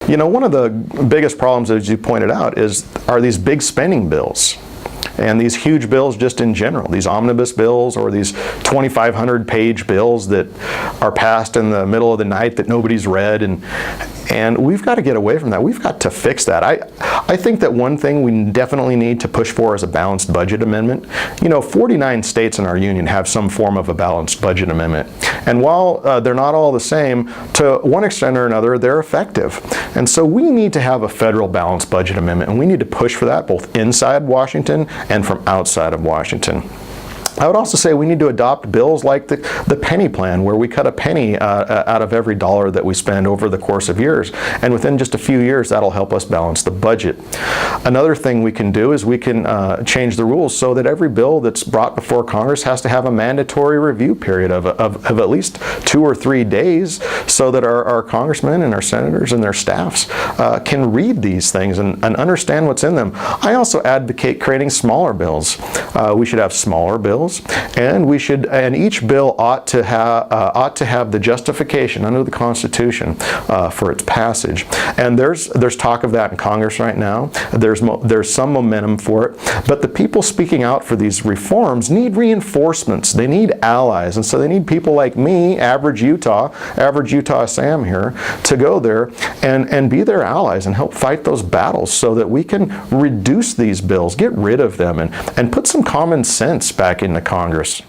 You know, one of the biggest problems, as you pointed out, are these big spending bills. And these huge bills just in general, these omnibus bills or these 2,500 page bills that are passed in the middle of the night that nobody's read, and we've got to get away from that. We've got to fix that. I think that one thing we definitely need to push for is a balanced budget amendment. You know, 49 states in our union have some form of a balanced budget amendment. And while they're not all the same, to one extent or another, they're effective. And so we need to have a federal balanced budget amendment, and we need to push for that both inside Washington and from outside of Washington. I would also say we need to adopt bills like the penny plan, where we cut a penny out of every dollar that we spend over the course of years. And within just a few years, that'll help us balance the budget. Another thing we can do is we can change the rules so that every bill that's brought before Congress has to have a mandatory review period of at least 2 or 3 days, so that our congressmen and our senators and their staffs can read these things and understand what's in them. I also advocate creating smaller bills. We should have smaller bills. And each bill ought to have the justification under the Constitution for its passage. And there's talk of that in Congress right now. There's some momentum for it, but the people speaking out for these reforms need reinforcements. They need allies, and so they need people like me, average Utah Sam here, to go there and be their allies and help fight those battles so that we can reduce these bills, get rid of them, and put some common sense back into Congress.